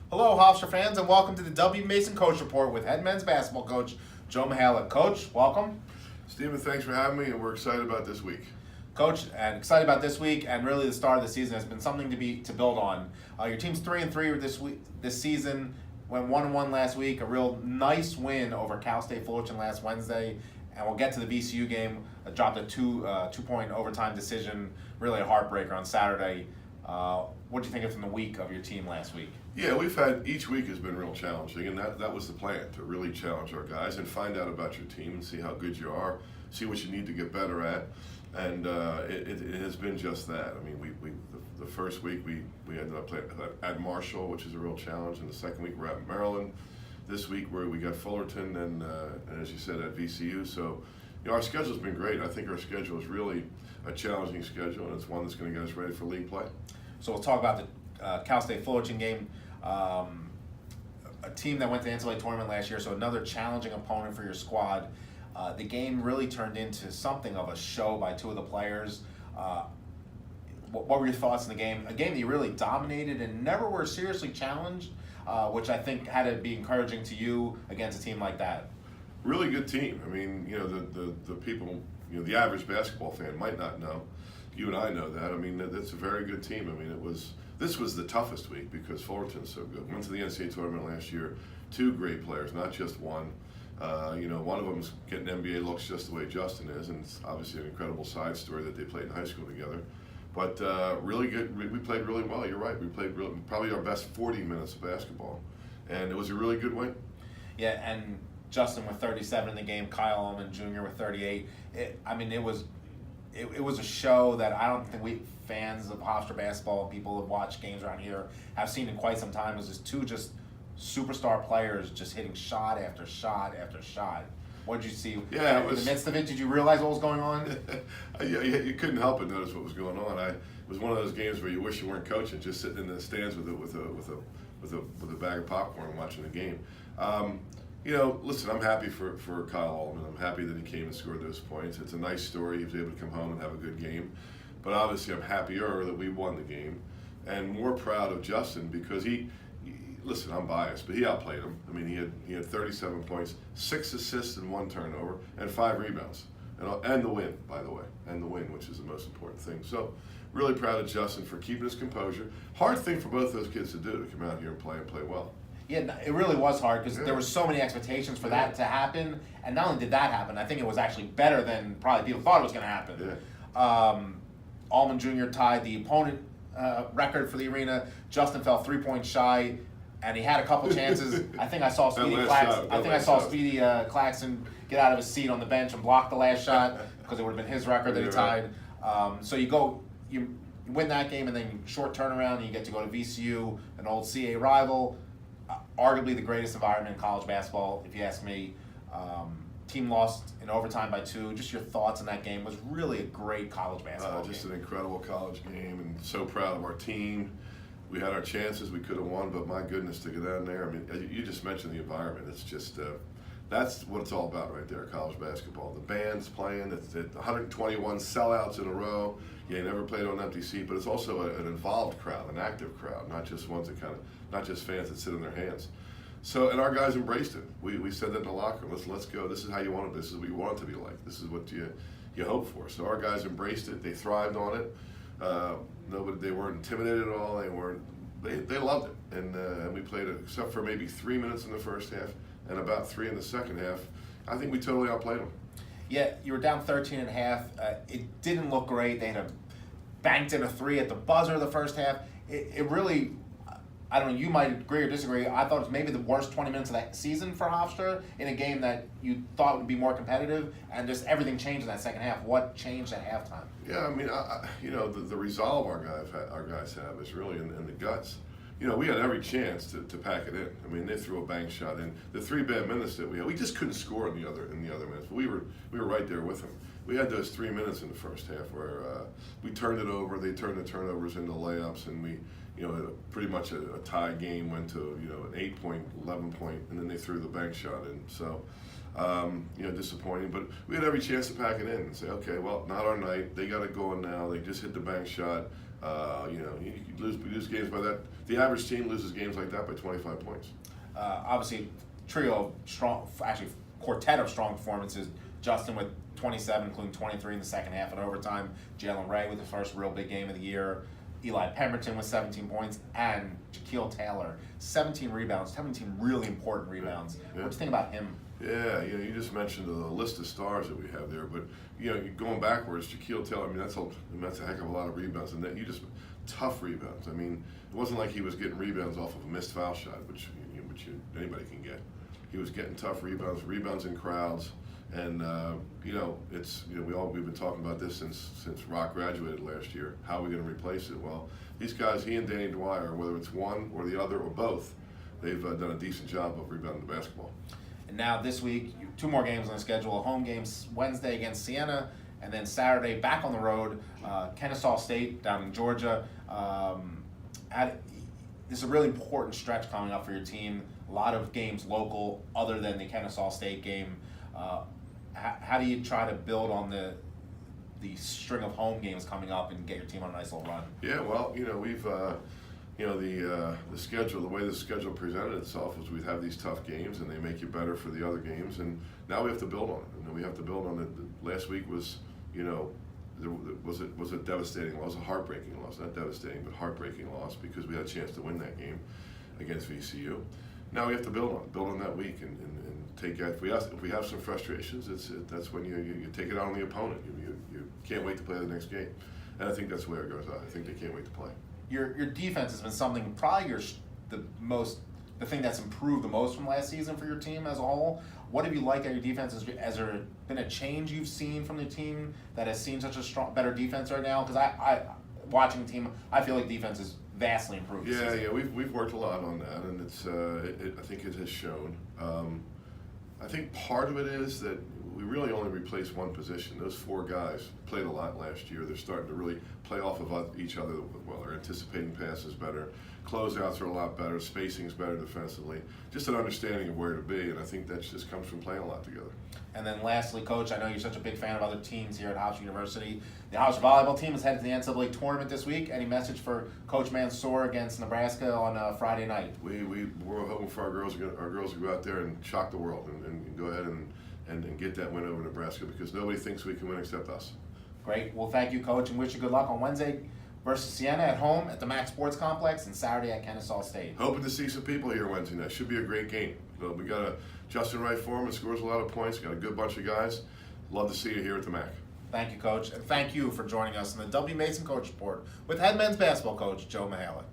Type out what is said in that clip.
Hello, Hofstra fans, and welcome to the W. Mason Coach Report with head men's basketball coach Joe Mihalich. Coach, welcome. Stephen, thanks for having me, and we're excited about this week. Coach, and excited about this week, and really the start of the season has been something to build on. Your team's 3-3 this season. Went 1-1 last week. A real nice win over Cal State Fullerton last Wednesday, and we'll get to the VCU game. Dropped a two-point overtime decision. Really a heartbreaker on Saturday. What do you think of from the week of your team last week? Yeah, each week has been real challenging, and that was the plan, to really challenge our guys and find out about your team and see how good you are, see what you need to get better at, and it has been just that. I mean, the first week we ended up playing at Marshall, which is a real challenge, and the second week we're at Maryland. This week we got Fullerton and as you said, at VCU. So, our schedule's been great. I think our schedule is really a challenging schedule, and it's one that's going to get us ready for league play. So we'll talk about the Cal State Fullerton game. A team that went to the NCAA tournament last year, so another challenging opponent for your squad. The game really turned into something of a show by two of the players. What were your thoughts in the game? A game that you really dominated and never were seriously challenged, which I think had to be encouraging to you against a team like that. Really good team. I mean, the people, the average basketball fan might not know. You and I know that. I mean, that's a very good team. I mean, this was the toughest week because Fullerton's so good. Went to the NCAA tournament last year. Two great players, not just one. One of them's getting NBA looks just the way Justin is, and it's obviously an incredible side story that they played in high school together. But really good. We played really well. You're right. We played probably our best 40 minutes of basketball, and it was a really good win. Yeah, and Justin with 37 in the game, Kyle Ullman Jr. with 38. It was a show that I don't think we fans of Hofstra basketball, people who watch games around here, have seen in quite some time. It was just two superstar players just hitting shot after shot after shot. What did you see? Yeah, in the midst of it, did you realize what was going on? You couldn't help but notice what was going on. It was one of those games where you wish you weren't coaching, just sitting in the stands with a bag of popcorn watching the game. Listen, I'm happy for Kyle Ullman. I'm happy that he came and scored those points. It's a nice story. He was able to come home and have a good game. But obviously, I'm happier that we won the game, and more proud of Justin because listen, I'm biased, but he outplayed him. I mean, he had 37 points, 6 assists and 1 turnover, and 5 rebounds, and the win, by the way, which is the most important thing. So, really proud of Justin for keeping his composure. Hard thing for both those kids to do, to come out here and play well. Yeah, it really was hard because there were so many expectations for that to happen, and not only did that happen, I think it was actually better than probably people thought it was going to happen. Yeah. Ullman Jr. tied the opponent record for the arena. Justin fell 3 points shy, and he had a couple chances. I think I saw Speedy Claxton get out of his seat on the bench and block the last shot because it would have been his record that he tied. So you win that game, and then short turnaround, and you get to go to VCU, an old CA rival. Arguably the greatest environment in college basketball, if you ask me. Team lost in overtime by 2. Just your thoughts on that game. It was really a great college basketball game. Just an incredible college game, and so proud of our team. We had our chances. We could have won, but my goodness, to get down there. I mean, you just mentioned the environment. It's just that's what it's all about right there, college basketball. The band's playing. It's 121 sellouts in a row. You never played on an empty seat, but it's also an involved crowd, an active crowd, not just ones that not just fans that sit on their hands. So, and our guys embraced it. We said that in the locker room. Let's go. This is how you want it. This is what you want it to be like. This is what you hope for. So our guys embraced it. They thrived on it. They weren't intimidated at all. They loved it. And we played it, except for maybe 3 minutes in the first half and about 3 in the second half. I think we totally outplayed them. Yeah, you were down 13 and a half. It didn't look great. They had banked in a 3 at the buzzer the first half. It really, I don't know, you might agree or disagree. I thought it was maybe the worst 20 minutes of that season for Hofstra in a game that you thought would be more competitive, and just everything changed in that second half. What changed at halftime? Yeah, I mean, the resolve our guys have is really in the guts. We had every chance to pack it in. I mean, they threw a bank shot in. The 3 bad minutes that we had, we just couldn't score in the other minutes. But we were right there with them. We had those 3 minutes in the first half where we turned it over. They turned the turnovers into layups, and we, pretty much a tie game went to an 8-point, 11-point, and then they threw the bank shot in. So, disappointing. But we had every chance to pack it in and say, okay, well, not our night. They got it going now. They just hit the bank shot. You lose games by that. The average team loses games like that by 25 points. Obviously, trio of strong, actually quartet of strong performances. Justin with 27, including 23 in the second half and overtime. Jalen Ray with the first real big game of the year. Eli Pemberton with 17 points, and Jaquil Taylor, 17 rebounds, 17 really important rebounds. Yeah. What do you think about him? Yeah, you just mentioned the list of stars that we have there, but going backwards, Jaquil Taylor, that's a heck of a lot of rebounds, and that tough rebounds. It wasn't like he was getting rebounds off of a missed foul shot, which anybody can get. He was getting tough rebounds in crowds, and we've been talking about this since Rock graduated last year. How are we going to replace it? Well, these guys, he and Danny Dwyer, whether it's one or the other or both, they've done a decent job of rebounding the basketball. And now this week, 2 more games on the schedule. Home games Wednesday against Siena, and then Saturday back on the road, Kennesaw State down in Georgia. This is a really important stretch coming up for your team. A lot of games local, other than the Kennesaw State game. How do you try to build on the string of home games coming up and get your team on a nice little run? Yeah, well, we've the schedule, the way the schedule presented itself was we'd have these tough games and they make you better for the other games, and now we have to build on it. And we have to build on it. Last week was, was a devastating loss, a heartbreaking loss, not devastating, but heartbreaking loss, because we had a chance to win that game against VCU. Now we have to build on that week and take that. If we have some frustrations, that's when you take it out on the opponent. You can't wait to play the next game, and I think that's the way it goes. I think they can't wait to play. Your defense has been something probably the thing that's improved the most from last season for your team as a whole. What have you liked at your defense? Has there been a change you've seen from the team that has seen such a better defense right now? Because I watching the team, I feel like defense is vastly improved. Yeah, we've worked a lot on that, and I think it has shown. I think part of it is that we really only replaced one position. Those 4 guys played a lot last year. They're starting to really play off of each other well. They're anticipating passes better. Closeouts are a lot better. Spacing's better defensively. Just an understanding of where to be, and I think that just comes from playing a lot together. And then lastly, Coach, I know you're such a big fan of other teams here at Hofstra University. The Hofstra volleyball team is headed to the NCAA tournament this week. Any message for Coach Mansour against Nebraska on Friday night? We're hoping for our girls to go out there and shock the world and go ahead and get that win over Nebraska, because nobody thinks we can win except us. Great. Well, thank you, Coach, and wish you good luck on Wednesday versus Siena at home at the Mac Sports Complex, and Saturday at Kennesaw State. Hoping to see some people here Wednesday night. Should be a great game. We got a Justin Wright Foreman, scores a lot of points. Got a good bunch of guys. Love to see you here at the Mac. Thank you, Coach, and thank you for joining us in the W. Mason Coach Report with head men's basketball coach Joe Mihalich.